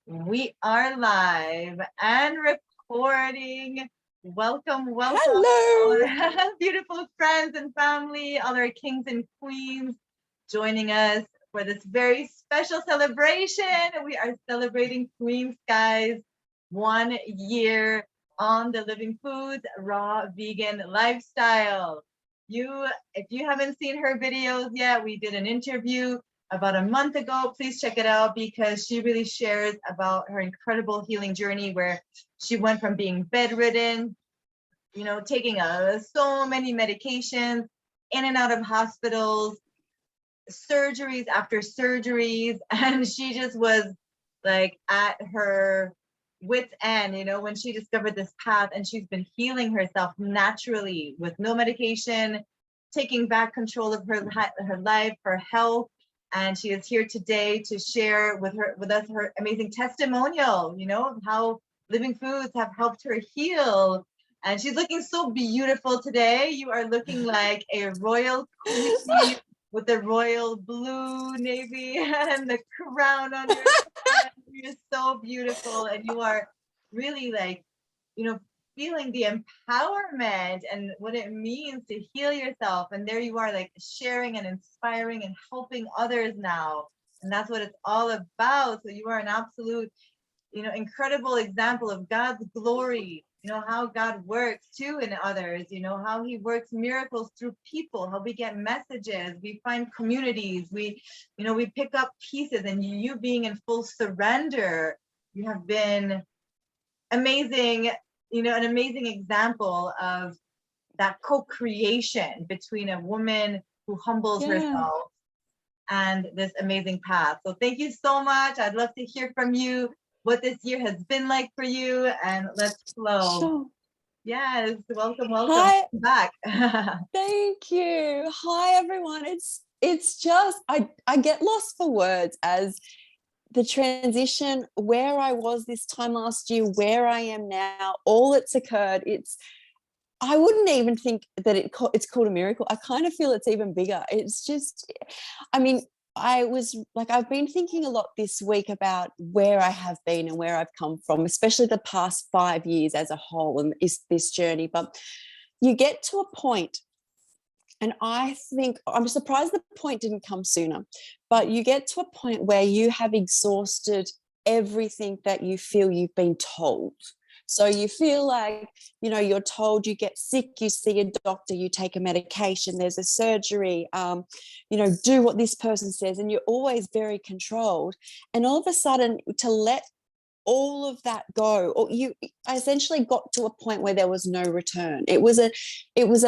We are live and recording. Welcome, welcome, Hello. all our beautiful friends and family, all our kings and queens joining us for this very special celebration. We are celebrating Queen Skye's 1 year on the Living Foods Raw Vegan lifestyle. If you haven't seen her videos yet, we did an interview about a month ago. Please check it out because she really shares about her incredible healing journey where she went from being bedridden, taking so many medications, in and out of hospitals, surgeries after surgeries, and she just was like at her wit's end, when she discovered this path, and she's been healing herself naturally with no medication, taking back control of her life, her health. And she is here today to share with us her amazing testimonial, of how Living Foods have helped her heal. And she's looking so beautiful today. You are looking like a royal queen with the royal blue navy and the crown on your head. You're so beautiful, and you are really feeling the empowerment and what it means to heal yourself. And there you are, like sharing and inspiring and helping others now. And that's what it's all about. So you are an absolute, incredible example of God's glory, how God works too in others, how he works miracles through people, how we get messages, we find communities, we pick up pieces, and you being in full surrender, you have been amazing, an amazing example of that co-creation between a woman who humbles herself and this amazing path. So thank you so much. I'd love to hear from you what this year has been like for you, and let's flow. Sure. Yes, welcome Hi. back. Thank you. Hi everyone. It's just I get lost for words as the transition, where I was this time last year, where I am now, all that's occurred. I wouldn't even think that it's called a miracle. I kind of feel it's even bigger. It's just, I've been thinking a lot this week about where I have been and where I've come from, especially the past 5 years as a whole, and is this journey. But you get to a point, and I think I'm surprised the point didn't come sooner, but you get to a point where you have exhausted everything that you feel you've been told. So you feel like, you're told, you get sick, you see a doctor, you take a medication, there's a surgery, do what this person says, and you're always very controlled. And all of a sudden, to let all of that go, or I essentially got to a point where there was no return. It was a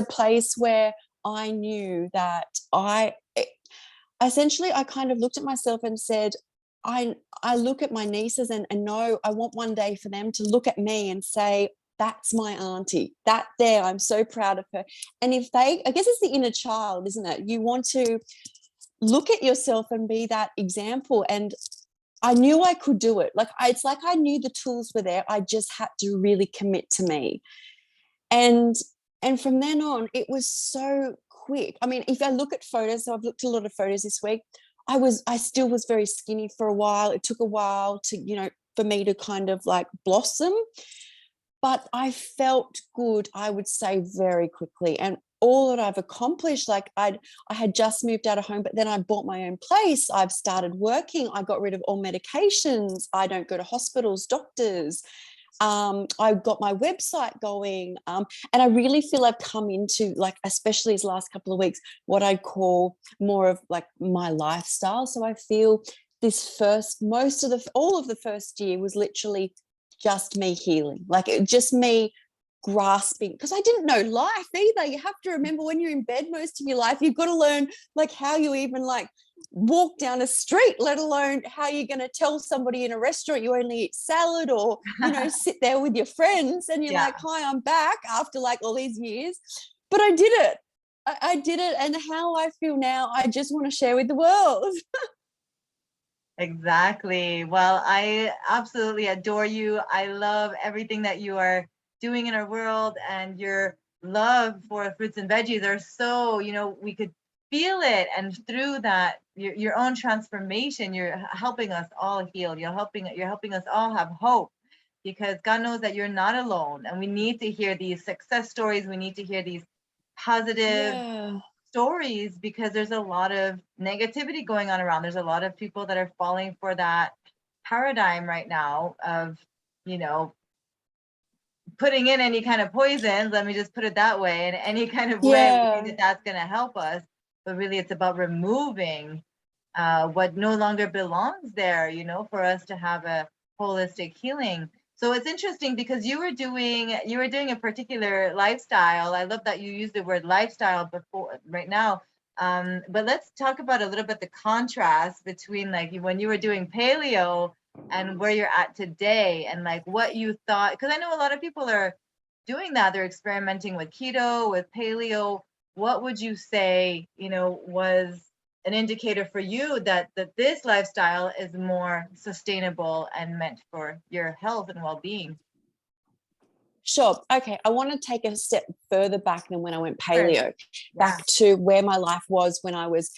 place where I knew that I kind of looked at myself and said, I look at my nieces and know I want one day for them to look at me and say, that's my auntie, that there, I'm so proud of her. And I guess it's the inner child, isn't it? You want to look at yourself and be that example. And I knew I could do it. It's like I knew the tools were there. I just had to really commit to me. And from then on, it was so quick. I mean, if I look at photos, so I've looked at a lot of photos this week, I still was very skinny for a while. It took a while to, for me to kind of like blossom, but I felt good, I would say, very quickly. And all that I've accomplished, I had just moved out of home, but then I bought my own place. I've started working. I got rid of all medications. I don't go to hospitals, doctors. I've got my website going, and I really feel I've come into, especially these last couple of weeks, what I'd call more of like my lifestyle. So I feel all of the first year was literally just me healing, just me grasping, because I didn't know life either. You have to remember, when you're in bed most of your life, you've got to learn how you even walk down a street, let alone how you're going to tell somebody in a restaurant you only eat salad, or sit there with your friends and you're like, hi, I'm back after all these years. But I did it. I did it. And how I feel now, I just want to share with the world. Exactly. Well, I absolutely adore you. I love everything that you are doing in our world, and your love for fruits and veggies are so, we could feel it. And through that your own transformation. You're helping us all heal. You're helping us all have hope, because God knows that you're not alone, and we need to hear these success stories. We need to hear these positive Yeah. stories, because there's a lot of negativity going on around. There's a lot of people that are falling for that paradigm right now of, you know, putting in any kind of poisons, let me just put it that way, in any kind of way. We think that that's going to help us, but really it's about removing what no longer belongs there, you know, for us to have a holistic healing. So it's interesting because you were doing a particular lifestyle. I love that you used the word lifestyle before right now. But let's talk about a little bit the contrast between like when you were doing paleo and where you're at today, and like what you thought, because I know a lot of people are doing that. They're experimenting with keto, with paleo. What would you say, you know, was an indicator for you that this lifestyle is more sustainable and meant for your health and well-being? Sure. Okay. I want to take a step further back than when I went Sure. paleo, Yeah. back to where my life was when I was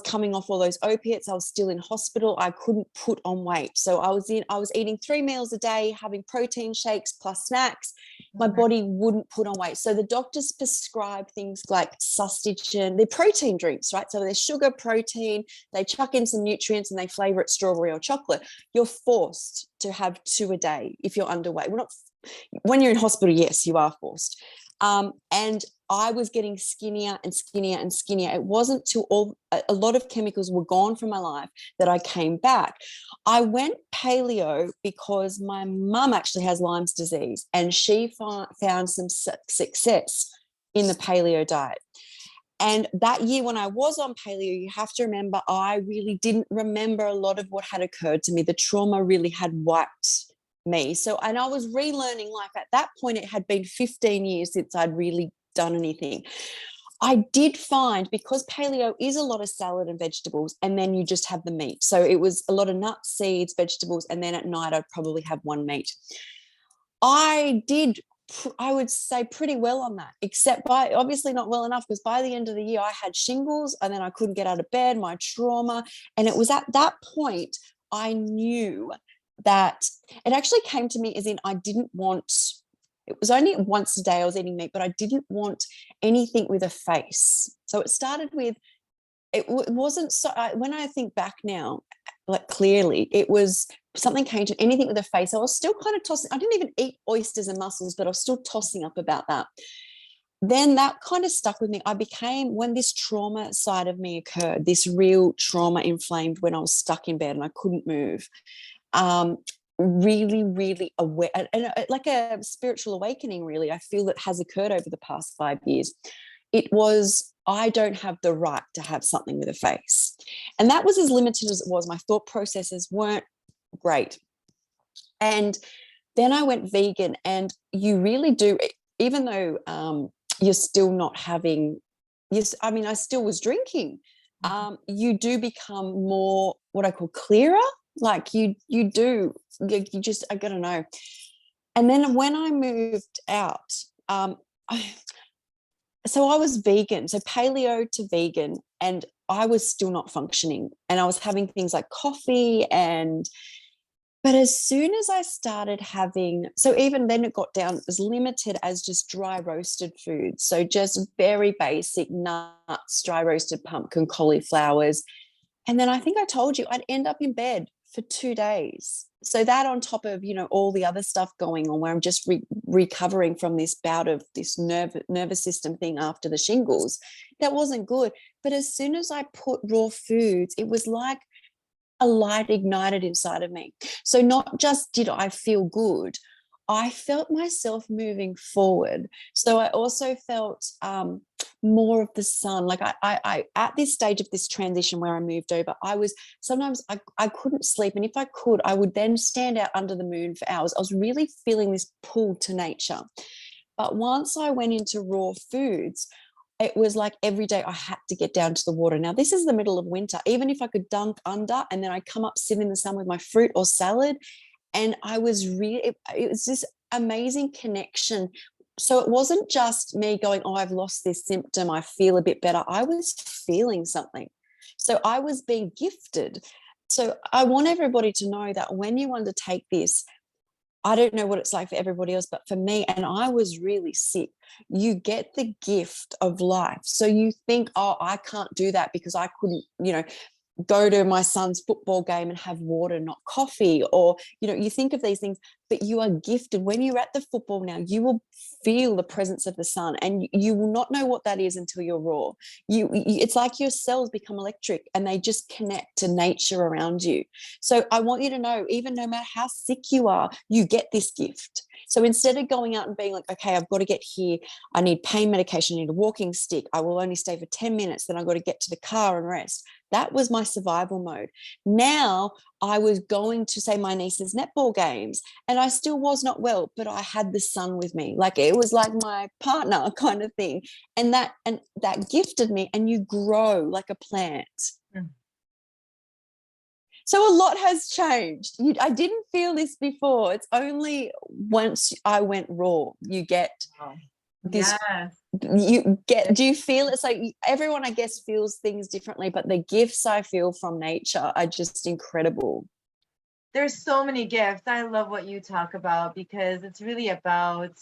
coming off all those opiates. I was still in hospital. I couldn't put on weight. So I was eating 3 meals a day, having protein shakes plus snacks. My Mhm. body wouldn't put on weight. So the doctors prescribe things like sustagen, they're protein drinks, right? So there's sugar, protein, they chuck in some nutrients and they flavor it strawberry or chocolate. You're forced to have 2 a day if you're underweight. We're not, when you're in hospital, yes, you are forced. And I was getting skinnier and skinnier and skinnier. It wasn't till a lot of chemicals were gone from my life that I came back. I went paleo because my mum actually has Lyme's disease, and she found some success in the paleo diet. And that year when I was on paleo, you have to remember, I really didn't remember a lot of what had occurred to me. The trauma really had wiped me. So, and I was relearning life. At that point, it had been 15 years since I'd really done anything. I did find, because paleo is a lot of salad and vegetables, and then you just have the meat. So it was a lot of nuts, seeds, vegetables, and then at night I'd probably have one meat. I would say pretty well on that, except by obviously not well enough, because by the end of the year I had shingles and then I couldn't get out of bed, my trauma. And it was at that point I knew that it actually came to me as in I didn't want, it was only once a day I was eating meat, but I didn't want anything with a face. So it started with, it wasn't so, when I think back now, like clearly, it was something came to anything with a face. I was still kind of tossing. I didn't even eat oysters and mussels, but I was still tossing up about that. Then that kind of stuck with me. I became, when this trauma side of me occurred, this real trauma inflamed when I was stuck in bed and I couldn't move. Really, really aware, and like a spiritual awakening, really, I feel that has occurred over the past 5 years. It was, I don't have the right to have something with a face. And that was as limited as it was. My thought processes weren't great. And then I went vegan, and you really do, even though you're still not having, yes, I mean, I still was drinking. You do become more what I call clearer. Like you just, I gotta know. And then when I moved out, so I was vegan, so paleo to vegan, and I was still not functioning. And I was having things like coffee but as soon as I started having, so even then it got down as limited as just dry roasted foods. So just very basic nuts, dry roasted pumpkin, cauliflowers. And then I think I told you I'd end up in bed for 2 days. So that on top of, all the other stuff going on where I'm just recovering from this bout of this nervous system thing after the shingles, that wasn't good. But as soon as I put raw foods, it was like a light ignited inside of me. So not just did I feel good, I felt myself moving forward. So I also felt more of the sun. Like I at this stage of this transition where I moved over, I was sometimes I couldn't sleep. And if I could, I would then stand out under the moon for hours. I was really feeling this pull to nature. But once I went into raw foods, it was like every day I had to get down to the water. Now, this is the middle of winter. Even if I could dunk under and then I come up, sit in the sun with my fruit or salad, and I was really, it was this amazing connection. So it wasn't just me going, oh, I've lost this symptom, I feel a bit better. I was feeling something. So I was being gifted. So I want everybody to know that when you undertake this, I don't know what it's like for everybody else, but for me, and I was really sick, you get the gift of life. So you think, oh, I can't do that because I couldn't, go to my son's football game and have water, not coffee. Or, you think of these things, but you are gifted. When you're at the football now, you will feel the presence of the sun, and you will not know what that is until you're raw. It's like your cells become electric and they just connect to nature around you. So I want you to know, even no matter how sick you are, you get this gift. So instead of going out and being like, okay, I've got to get here, I need pain medication, I need a walking stick, I will only stay for 10 minutes, then I've got to get to the car and rest. That was my survival mode. Now I was going to, say, my niece's netball games, and I still was not well, but I had the sun with me. Like, it was like my partner kind of thing. And that gifted me, and you grow like a plant. Mm. So a lot has changed. I didn't feel this before. It's only once I went raw, you get this. Yes. Do you feel it? So everyone, I guess, feels things differently, but the gifts I feel from nature are just incredible. There's so many gifts. I love what you talk about, because it's really about,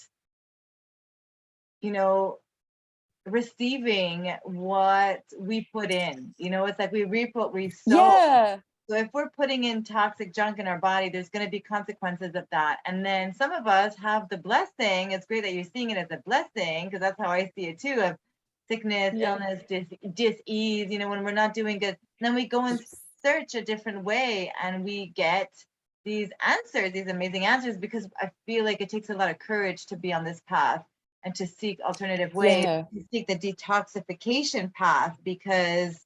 receiving what we put in. It's like we reap what we sow. Yeah. So if we're putting in toxic junk in our body, there's going to be consequences of that. And then some of us have the blessing. It's great that you're seeing it as a blessing, because that's how I see it too, of sickness, illness, dis-ease, when we're not doing good. And then we go and search a different way, and we get these answers, these amazing answers, because I feel like it takes a lot of courage to be on this path and to seek alternative ways, to seek the detoxification path, because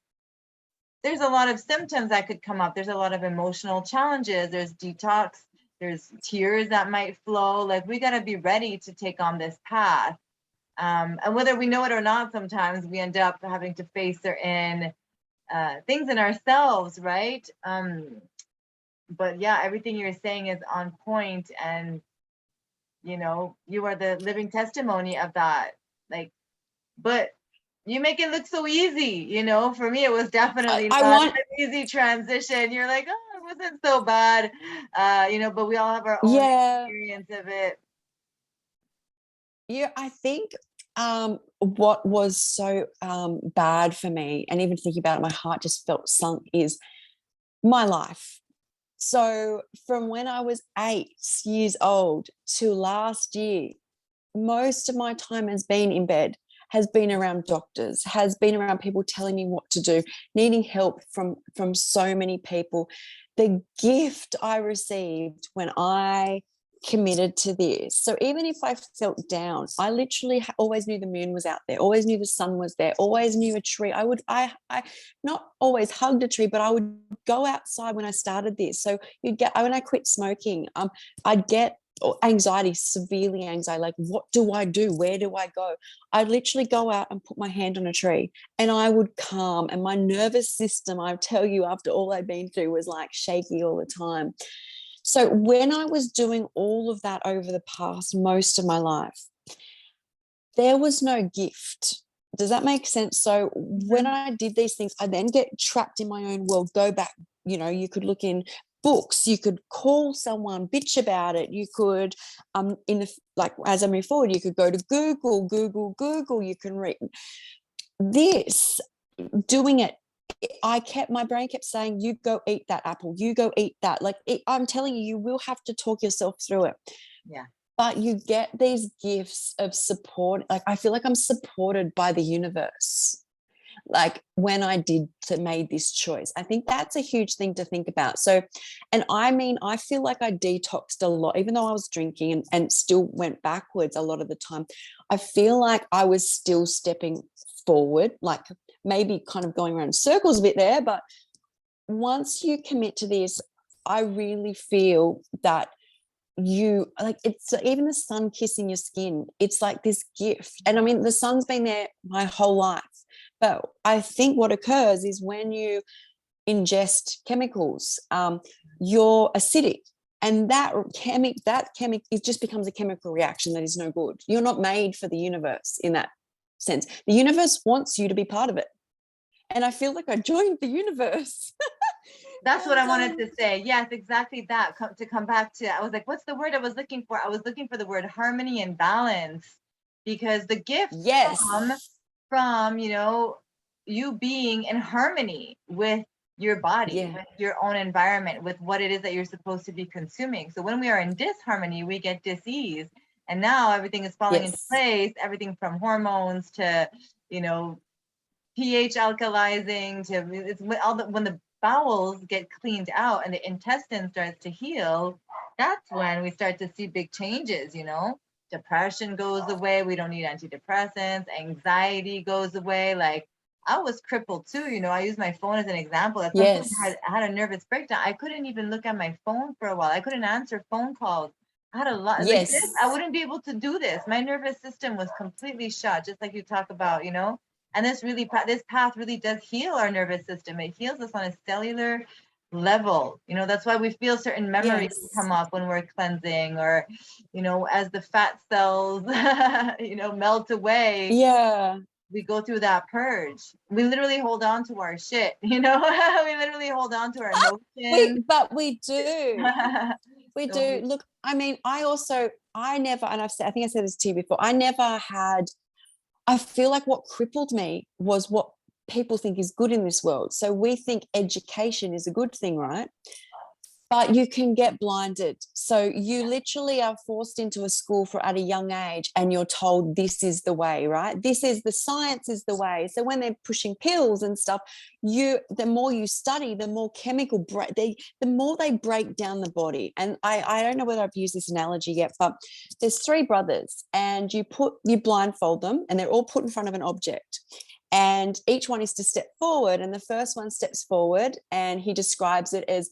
there's a lot of symptoms that could come up. There's a lot of emotional challenges. There's detox. There's tears that might flow. Like, we got to be ready to take on this path. And whether we know it or not, sometimes we end up having to face certain things in ourselves, right? But yeah, everything you're saying is on point, and you are the living testimony of that. Like, but you make it look so easy, For me, it was definitely not an easy transition. You're like, oh, it wasn't so bad, but we all have our own experience of it. Yeah, I think what was so bad for me, and even thinking about it, my heart just felt sunk, is my life. So from when I was 8 years old to last year, most of my time has been in bed, has been around doctors, has been around people telling me what to do, needing help from so many people. The gift I received when I committed to this. So even if I felt down, I literally always knew the moon was out there, always knew the sun was there, always knew a tree. I not always hugged a tree, but I would go outside when I started this. So when I quit smoking, I'd get anxiety, severely anxiety, like, what do I do? Where do I go? I'd literally go out and put my hand on a tree, and I would calm. And my nervous system, I tell you, after all I'd been through, was like shaky all the time. So when I was doing all of that over the past most of my life, there was no gift. Does that make sense? So when I did these things, I then get trapped in my own world, go back, you could look in books, you could call someone, bitch about it, you could as I move forward, you could go to Google, you can read this. Doing it, my brain kept saying, you go eat that apple, you go eat that. Like, I'm telling you, you will have to talk yourself through it. Yeah. But you get these gifts of support. Like, I feel like I'm supported by the universe. Like, when I made this choice, I think that's a huge thing to think about. So, and I feel like I detoxed a lot, even though I was drinking and still went backwards a lot of the time. I feel like I was still stepping forward, like maybe kind of going around in circles a bit there. But once you commit to this, I really feel that it's even the sun kissing your skin. It's like this gift. And I mean, the sun's been there my whole life. But I think what occurs is when you ingest chemicals, you're acidic. And that chemic, it just becomes a chemical reaction that is no good. You're not made for the universe in that sense. The universe wants you to be part of it. and I feel like I joined the universe. That's what And, I wanted to say. Yes, exactly that. To come back to, I was like, what's the word I was looking for? I was looking for the word harmony and balance, because the gifts yes, from, you know, you being in harmony with your body, yeah, with your own environment, with what it is that you're supposed to be consuming. So when we are in disharmony, we get dis-ease. And now everything is falling into yes, place, everything from hormones to, you know, pH alkalizing to, it's when the bowels get cleaned out and the intestine starts to heal, that's when we start to see big changes, you know. Depression goes away, we don't need antidepressants, anxiety goes away. Like, I was crippled too, you know. I use my phone as an example. At some point yes, I had a nervous breakdown. I couldn't even look at my phone for a while. I couldn't answer phone calls. I had a lot like this. I yes, wouldn't be able to do this. My nervous system was completely shut, just like you talk about, you know. And this path really does heal our nervous system. It heals us on a cellular level. You know, that's why we feel certain memories yes, come up when we're cleansing, or, you know, as the fat cells, you know, melt away, yeah. we go through that purge. We literally hold on to our shit, you know, we literally hold on to our emotions. We do. We So do. Look, I mean, I never, and I think I said this to you before, I feel like what crippled me was what people think is good in this world. So we think education is a good thing, right? But you can get blinded. So you literally are forced into a school at a young age, and you're told this is the way, right? This is the science is the way. So when they're pushing pills and stuff, the more you study, the more the more they break down the body. And I don't know whether I've used this analogy yet, but there's three brothers, and you blindfold them, and they're all put in front of an object. And each one is to step forward. And the first one steps forward, and he describes it as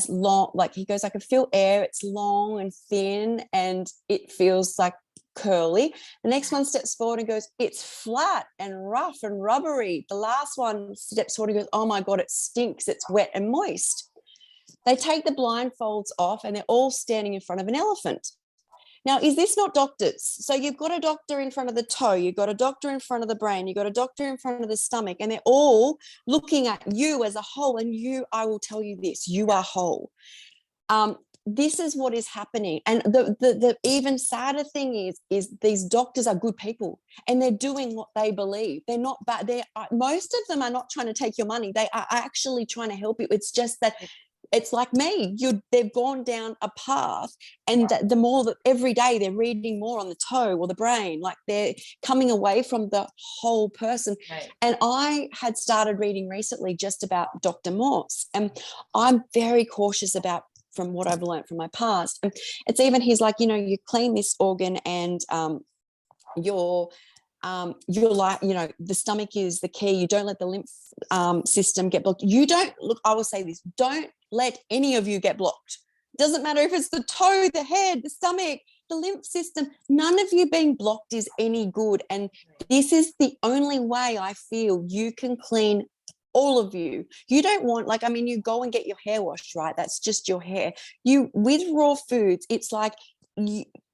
long, like he goes, I can feel air, it's long and thin, and it feels like curly. The next one steps forward and goes, it's flat and rough and rubbery. The last one steps forward and goes, oh my God, it stinks, it's wet and moist. They take the blindfolds off, and they're all standing in front of an elephant. Now, is this not doctors? So you've got a doctor in front of the toe, you've got a doctor in front of the brain, you've got a doctor in front of the stomach, and they're all looking at you as a whole. And I will tell you this, you are whole. This is what is happening. And the even sadder thing is these doctors are good people, and they're doing what they believe. They're not bad. Most of them are not trying to take your money. They are actually trying to help you. It's just that it's like me, they've gone down a path, and the more that every day they're reading more on the toe or the brain, like they're coming away from the whole person. right. And I had started reading recently just about Dr. Morse, and I'm very cautious about, from what I've learned from my past. And it's even, he's like, you know, you clean this organ, and your like, you know, the stomach is the key. You don't let the lymph system get blocked. You don't, look, I will say this, don't let any of you get blocked. Doesn't matter if it's the toe, the head, the stomach, the lymph system. None of you being blocked is any good. And this is the only way I feel you can clean all of you. You don't want, like, I mean, you go and get your hair washed, right? That's just your hair. You, with raw foods, it's like,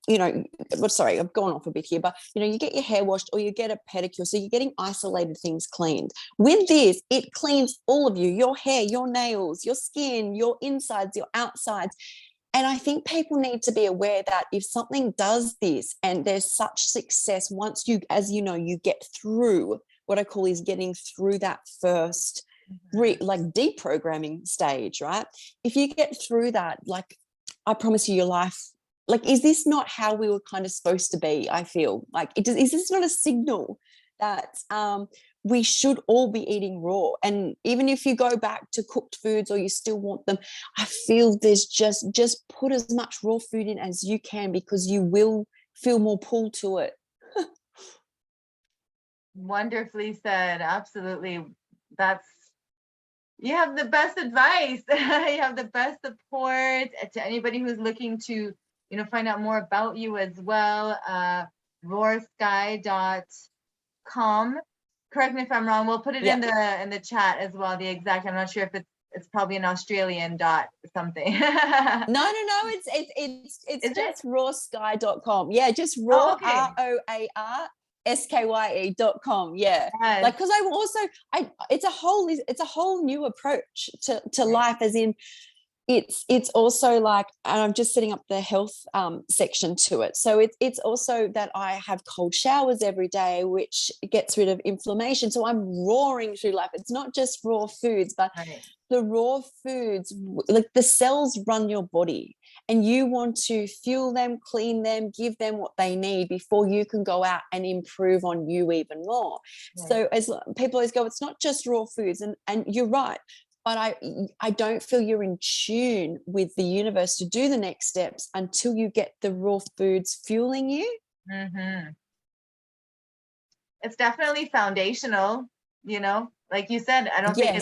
you know, well, sorry, I've gone off a bit here, but, you know, you get your hair washed or you get a pedicure. So you're getting isolated things cleaned. With this, it cleans all of you, your hair, your nails, your skin, your insides, your outsides. And I think people need to be aware that if something does this and there's such success, once you, as you know, you get through what I call is getting through that first like deprogramming stage, right? If you get through that, like, I promise you, your life, like, is this not how we were kind of supposed to be? I feel like is this not a signal that we should all be eating raw? And even if you go back to cooked foods or you still want them, I feel there's just put as much raw food in as you can, because you will feel more pull to it. Wonderfully said. Absolutely. You have the best advice. You have the best support to anybody who's looking to, you know, find out more about you as well. Skye.com. Correct me if I'm wrong. We'll put it in the chat as well. The exact. I'm not sure if it's probably an Australian dot something. No, it's just rawskye.com. Yeah, just raw, Oh, okay. ROAR skye.com. Yeah. Yes. Like, because it's a whole new approach to life, as in it's also like, and I'm just setting up the health section to it. So it's also that I have cold showers every day, which gets rid of inflammation. So I'm roaring through life. It's not just raw foods, but the raw foods, like the cells run your body, and you want to fuel them, clean them, give them what they need before you can go out and improve on you even more. Right. So as people always go, it's not just raw foods, and you're right. But I don't feel you're in tune with the universe to do the next steps until you get the raw foods fueling you. Mm-hmm. It's definitely foundational, you know, like you said. I don't think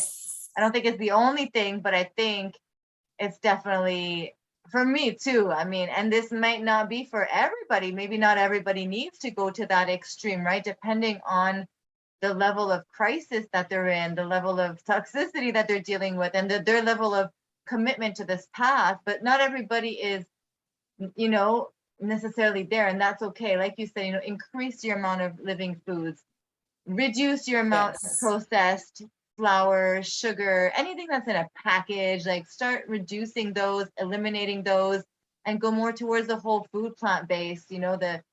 it's the only thing, but I think it's definitely for me too. I mean, and this might not be for everybody. Maybe not everybody needs to go to that extreme, right? Depending on the level of crisis that they're in, the level of toxicity that they're dealing with, and their level of commitment to this path. But not everybody is, you know, necessarily there, and that's okay. Like you said, you know, increase your amount of living foods, reduce your amount of processed flour, sugar, anything that's in a package. Like, start reducing those, eliminating those, and go more towards the whole food, plant-based, you know, the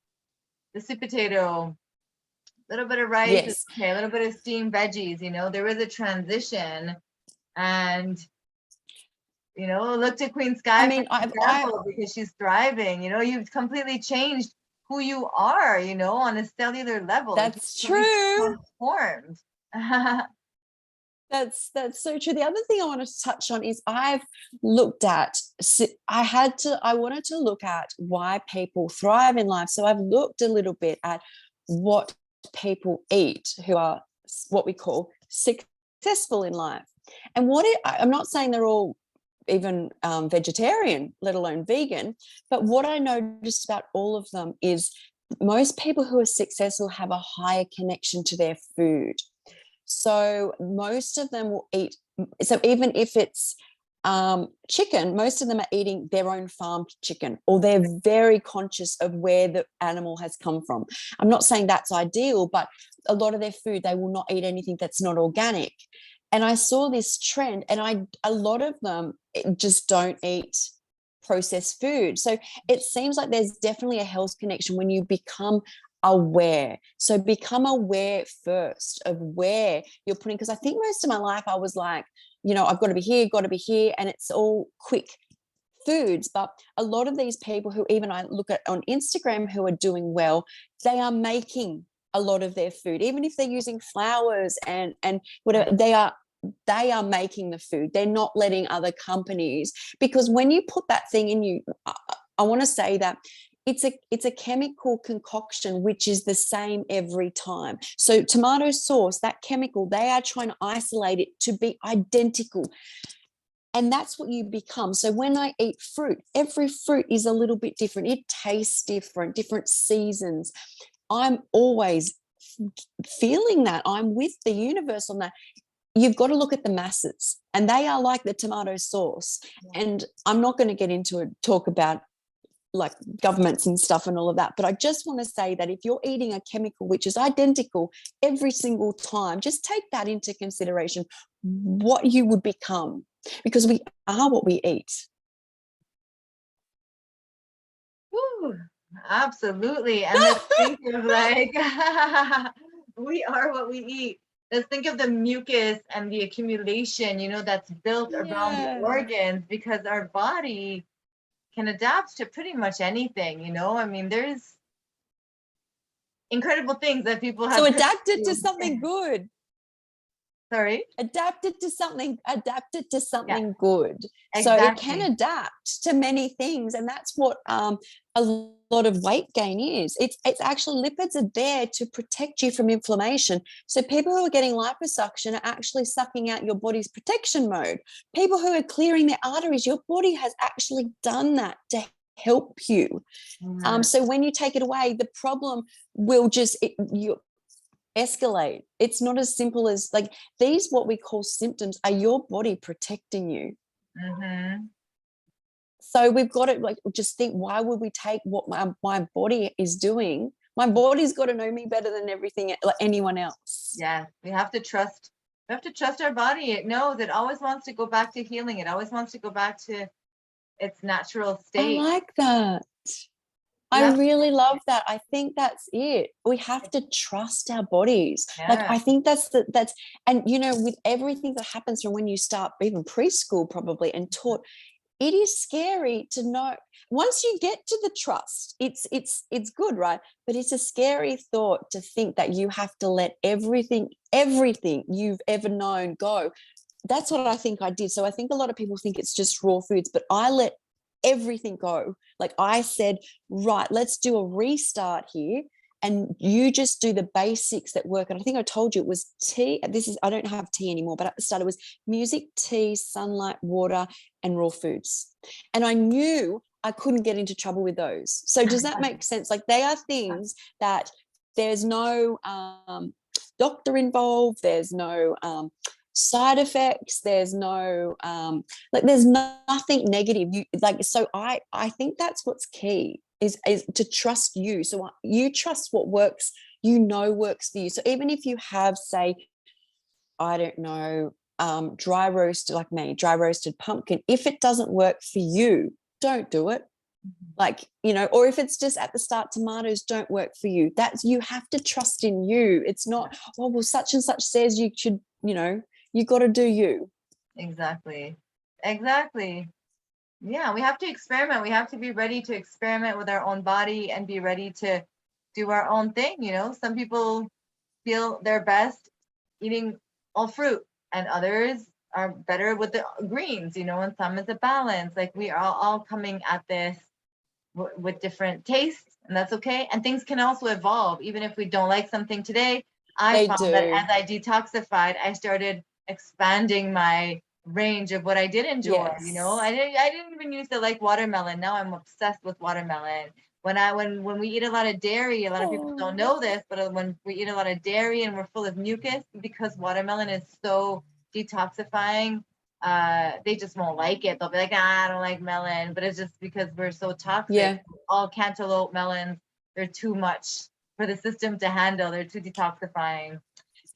sweet potato, little bit of rice, okay, a little bit of steamed veggies, you know. There is a transition, and, you know, look to Queen Skye, I mean, because she's thriving. You know, you've completely changed who you are, you know, on a cellular level. That's true. Transformed. That's so true. The other thing I wanted to touch on is I wanted to look at why people thrive in life. So I've looked a little bit at what people eat who are what we call successful in life. And I'm not saying they're all even vegetarian, let alone vegan, but what I noticed about all of them is most people who are successful have a higher connection to their food. So most of them will eat, so even if it's chicken, most of them are eating their own farmed chicken, or they're very conscious of where the animal has come from. I'm not saying that's ideal, but a lot of their food, they will not eat anything that's not organic. And I saw this trend, and a lot of them just don't eat processed food. So it seems like there's definitely a health connection when you become aware. So become aware first of where you're putting, because I think most of my life I was like, you know, I've got to be here, and it's all quick foods. But a lot of these people who even I look at on Instagram who are doing well, they are making a lot of their food, even if they're using flours and whatever, they are making the food. They're not letting other companies, because when you put that thing in you, I want to say that it's a chemical concoction which is the same every time. So tomato sauce, that chemical, they are trying to isolate it to be identical. And that's what you become. So when I eat fruit, every fruit is a little bit different. It tastes different, different seasons. I'm always feeling that. I'm with the universe on that. You've got to look at the masses, and they are like the tomato sauce. And I'm not going to get into talk about like governments and stuff and all of that, but I just want to say that if you're eating a chemical which is identical every single time, just take that into consideration, what you would become, because we are what we eat. Ooh, absolutely. And let's think of like we are what we eat. Let's think of the mucus and the accumulation, you know, that's built around the organs, because our body can adapt to pretty much anything, you know. I mean, there's incredible things that people have. So adapted to something good. Sorry? Adapted to something good. Exactly. So it can adapt to many things. And that's what a lot of weight gain is. It's actually, lipids are there to protect you from inflammation. So people who are getting liposuction are actually sucking out your body's protection mode. People who are clearing their arteries, your body has actually done that to help you. So when you take it away, the problem will just escalate. It's not as simple as like these, what we call symptoms, are your body protecting you. So we've got to like just think, why would we take what my body is doing, My body's got to know me better than everything, like anyone else. Yeah, we have to trust. We have to trust our body. It knows. It always wants to go back to healing. It always wants to go back to its natural I state. like that. I really love that. I think that's it. We have to trust our bodies. Like, Yeah. I think that's, and you know, with everything that happens from when you start, even preschool probably, and taught, it is scary to know. Once you get to the trust, it's good, right? But it's a scary thought to think that you have to let everything you've ever known go. That's what I think I did. So I think a lot of people think it's just raw foods, but I let everything go. Like, I said, right, let's do a restart here. And you just do the basics that work. And I think I told you it was tea. I don't have tea anymore, but at the start it was music, tea, sunlight, water, and raw foods. And I knew I couldn't get into trouble with those. So does that make sense? Like, they are things that there's no doctor involved, there's no side effects, there's no like, there's nothing negative. You like, so I think that's what's key is to trust you. So you trust what works, works for you. So even if you have, say, I don't know, dry roasted, like me, dry roasted pumpkin, if it doesn't work for you, don't do it. Like, you know, or if it's just at the start, tomatoes don't work for you, that's, you have to trust in you. It's not, oh, well, such and such says you should, you know, you got to do you. Exactly. Yeah, we have to experiment. We have to be ready to experiment with our own body and be ready to do our own thing. You know, some people feel their best eating all fruit, and others are better with the greens, you know, and some is a balance. Like, we are all coming at this with different tastes, and that's okay. And things can also evolve. Even if we don't like something today, I They found that do. as I detoxified, I started expanding my range of what I did enjoy. You know, Yes. I didn't even used to like watermelon. Now I'm obsessed with watermelon. When we eat a lot of dairy, a lot of people don't know this, but when we eat a lot of dairy and we're full of mucus, because watermelon is so detoxifying, they just won't like it. They'll be like, I don't like melon, but it's just because we're so toxic. Yeah. All cantaloupe melons, they're too much for the system to handle. They're too detoxifying.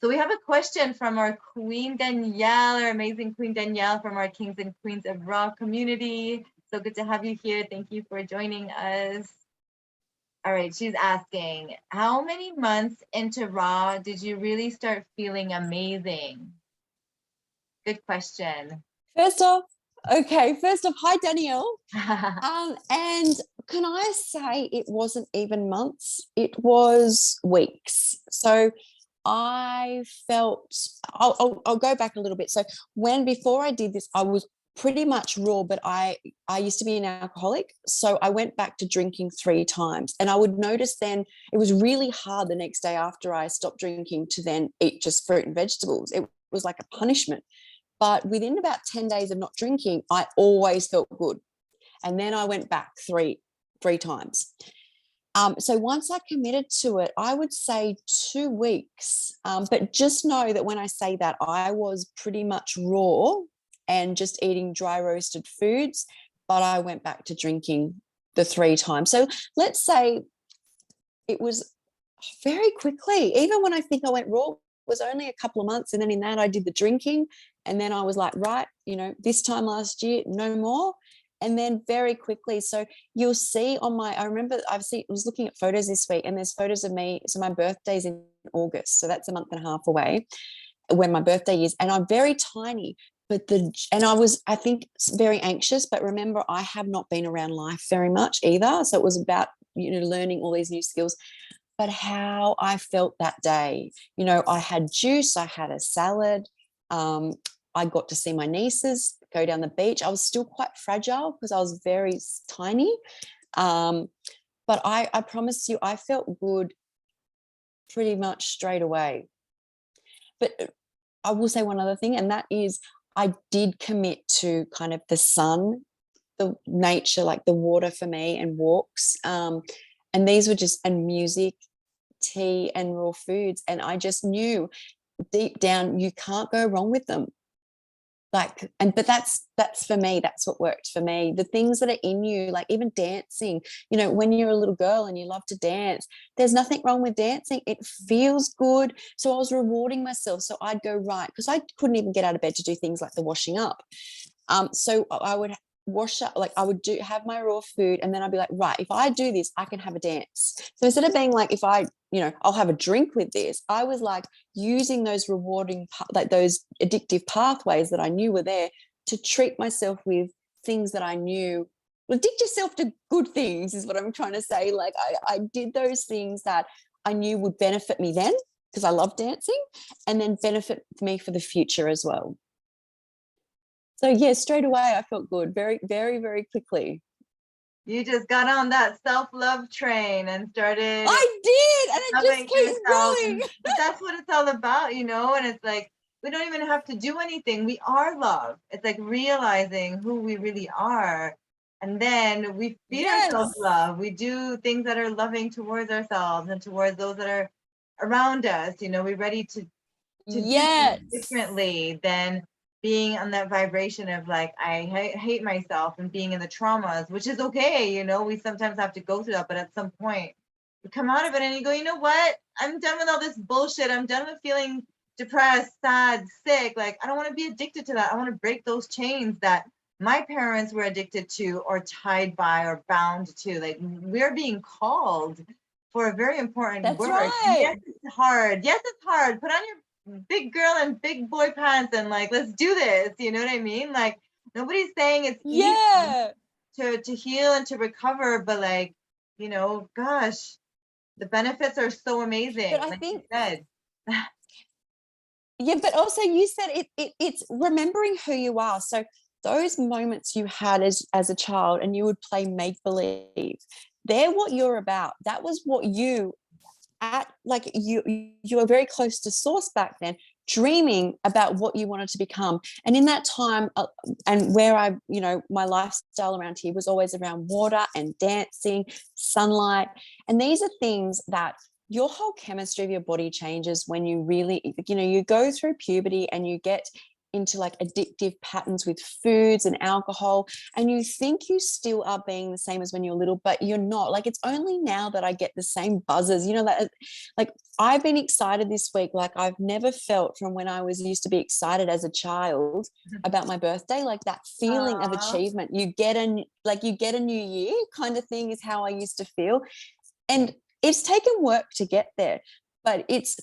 So we have a question from our Queen Danielle, our amazing Queen Danielle from our Kings and Queens of Raw community. So good to have you here. Thank you for joining us. All right, she's asking, how many months into Raw did you really start feeling amazing? Good question. First off, hi Danielle. And can I say it wasn't even months, it was weeks. So I felt, I'll go back a little bit. So before I did this, I was pretty much raw, but I used to be an alcoholic. So I went back to drinking 3 times, and I would notice then it was really hard the next day after I stopped drinking to then eat just fruit and vegetables. It was like a punishment. But within about 10 days of not drinking, I always felt good. And then I went back three times. So once I committed to it, I would say 2 weeks. But just know that when I say that, I was pretty much raw and just eating dry roasted foods, but I went back to drinking the 3 times. So let's say it was very quickly. Even when I think I went raw, it was only a couple of months. And then in that, I did the drinking. And then I was like, right, you know, this time last year, no more. And then very quickly, so you'll see I remember I was looking at photos this week, and there's photos of me. So my birthday's in August, so that's a month and a half away when my birthday is, and I'm very tiny. And I think very anxious, but remember, I have not been around life very much either. So it was about, you know, learning all these new skills. But how I felt that day, you know, I had juice, I had a salad. I got to see my nieces go down the beach. I was still quite fragile because I was very tiny. But I promise you, I felt good pretty much straight away. But I will say one other thing, and that is I did commit to kind of the sun, the nature, like the water for me, and walks. And these were and music, tea, and raw foods. And I just knew deep down, you can't go wrong with them. like, but that's for me, that's what worked for me. The things that are in you, like even dancing, you know, when you're a little girl and you love to dance, there's nothing wrong with dancing. It feels good. So I was rewarding myself. So I'd go, right, because I couldn't even get out of bed to do things like the washing up. So I would wash up, like I would have my raw food, and then I'd be like, right, if I do this, I can have a dance. So instead of being like, if I, you know, I'll have a drink with this, I was like using those rewarding, like those addictive pathways that I knew were there to treat myself with things that I knew. Well, addict yourself to good things is what I'm trying to say. Like I did those things that I knew would benefit me then, because I love dancing, and then benefit me for the future as well. So yeah, straight away I felt good, very, very, very quickly. You just got on that self-love train and started I did, and it loving just keeps yourself. going. But that's what it's all about, you know? And it's like, we don't even have to do anything. We are love. It's like realizing who we really are. And then we feed ourselves Yes. love. We do things that are loving towards ourselves and towards those that are around us. You know, we're ready to do things Yes. differently than being on that vibration of like, I hate myself and being in the traumas, which is okay. You know, we sometimes have to go through that, but at some point you come out of it and you go, you know what? I'm done with all this bullshit. I'm done with feeling depressed, sad, sick. Like, I don't want to be addicted to that. I want to break those chains that my parents were addicted to or tied by or bound to. Like, we're being called for a very important That's work. right. Yes, it's hard. Yes, it's hard. Put on your big girl and big boy pants and like, let's do this. You know what I mean? Like, nobody's saying it's easy Yeah. to heal and to recover, but like, you know, gosh, the benefits are so amazing. But I Like you think, said. yeah, but also you said it's remembering who you are. So those moments you had as a child and you would play make believe, they're what you're about. That was what you at, like you were very close to source back then, dreaming about what you wanted to become. And in that time, and where I, you know, my lifestyle around here was always around water and dancing, sunlight, and these are things that your whole chemistry of your body changes when you really, you know, you go through puberty and you get into like addictive patterns with foods and alcohol, and you think you still are being the same as when you're little, but you're not. Like, it's only now that I get the same buzzes, you know, that like I've been excited this week like I've never felt from when I was used to be excited as a child about my birthday. Like that feeling of Aww. achievement, you get a new year kind of thing is how I used to feel. And it's taken work to get there, but it's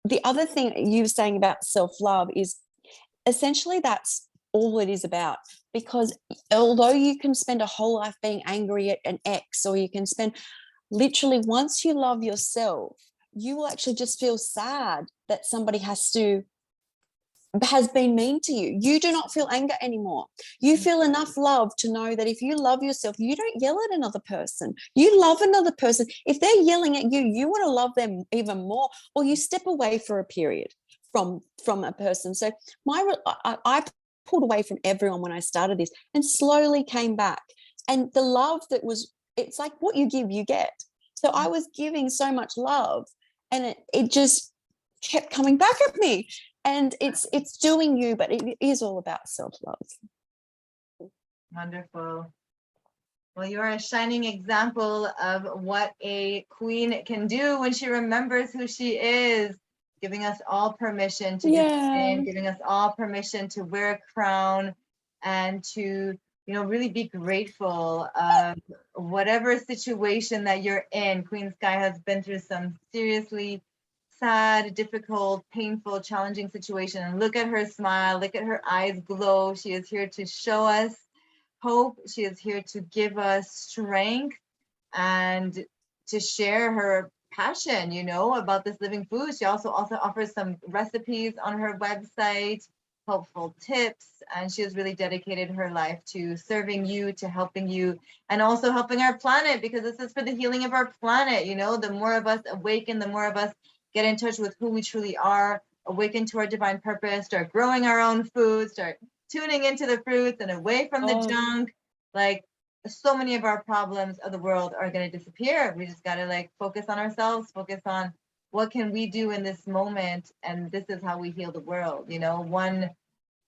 the other thing you were saying about self-love is essentially that's all it is about. Because although you can spend a whole life being angry at an ex, or you can spend literally, once you love yourself, you will actually just feel sad that somebody has been mean to you. You do not feel anger anymore. You feel enough love to know that if you love yourself, you don't yell at another person. You love another person. If they're yelling at you, you want to love them even more, or you step away for a period from a person. So I pulled away from everyone when I started this and slowly came back. And the love that was, it's like what you give, you get. So I was giving so much love, and it just kept coming back at me. And it's doing you, but it is all about self-love. Wonderful. Well, you're a shining example of what a queen can do when she remembers who she is, giving us all permission to be in, giving us all permission to wear a crown and to, you know, really be grateful of whatever situation that you're in. Queen Skye has been through some seriously sad, difficult, painful, challenging situation. And look at her smile, look at her eyes glow. She is here to show us hope. She is here to give us strength and to share her passion, you know, about this living food. She also offers some recipes on her website, helpful tips, and she has really dedicated her life to serving you, to helping you, and also helping our planet, because this is for the healing of our planet. You know, the more of us awaken, the more of us get in touch with who we truly are, awaken to our divine purpose, start growing our own food, start tuning into the fruits and away from the junk. Like, so many of our problems of the world are going to disappear. We just got to like focus on ourselves, focus on what can we do in this moment, and this is how we heal the world. You know, one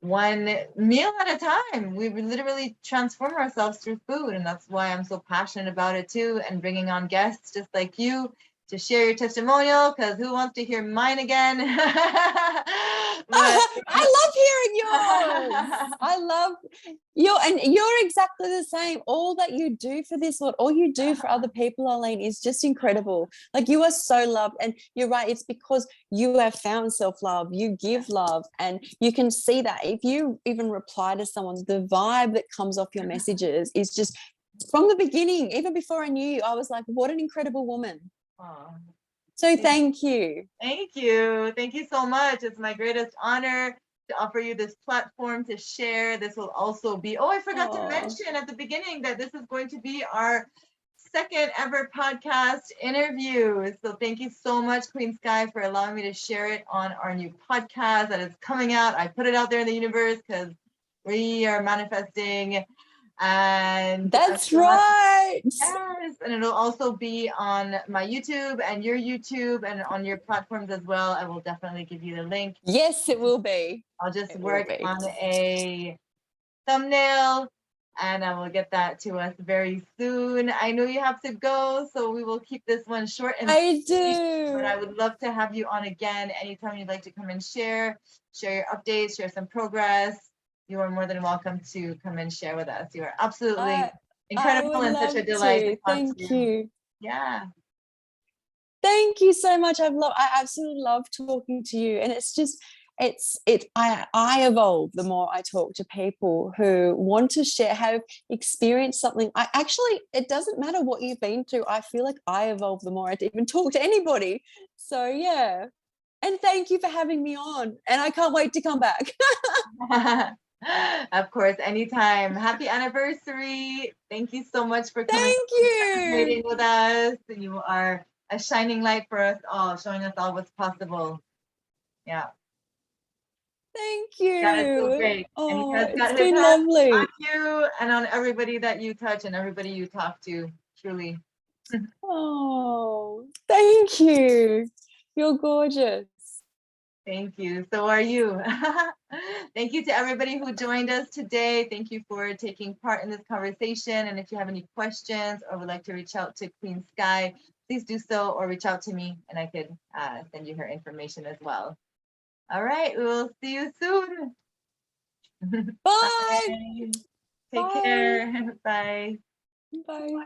one meal at a time. We literally transform ourselves through food, and that's why I'm so passionate about it too, and bringing on guests just like you to share your testimonial, because who wants to hear mine again? But I love hearing yours. I love and you're exactly the same. All that you do for this Lord, all you do for other people, Arlene, is just incredible. Like, you are so loved. And you're right, it's because you have found self-love. You give love, and you can see that if you even reply to someone, the vibe that comes off your messages is just from the beginning. Even before I knew you, I was like, what an incredible woman. Aw, So thank you. thank you. Thank you so much. It's my greatest honor to offer you this platform to share. This will also be, oh, I forgot to Aw. mention at the beginning that this is going to be our second ever podcast interview. So thank you so much, Queen Skye, for allowing me to share it on our new podcast that is coming out. I put it out there in the universe because we are manifesting. And That's right. yes, and it'll also be on my YouTube and your YouTube and on your platforms as well. I will definitely give you the link. Yes, it will be. I'll just It will work be. on a thumbnail and I will get that to us very soon. I know you have to go, so we will keep this one short and I sweet, but I do. would love to have you on again anytime you'd like to come and share your updates, share some progress. You are more than welcome to come and share with us. You are absolutely I incredible would and such love a delight to to. talk Thank to you. you. Yeah. Thank you so much. I absolutely love talking to you. And it's just, I evolve the more I talk to people who want to share, have experienced something. It doesn't matter what you've been through. I feel like I evolve the more I even talk to anybody. So yeah. And thank you for having me on. And I can't wait to come back. Of course, anytime. Happy anniversary. Thank you so much for coming Thank you. celebrating with us. You are a shining light for us all, showing us all what's possible. Yeah. Thank God is so you. great. And he Oh, has it's got his been hand lovely. on you and on everybody that you touch and everybody you talk to. Truly. Oh, thank you. You're gorgeous. Thank you. So are you. Thank you to everybody who joined us today. Thank you for taking part in this conversation. And if you have any questions or would like to reach out to Queen Skye, please do so or reach out to me and I could send you her information as well. All right. We will see you soon. Bye. Take care. Bye. Bye.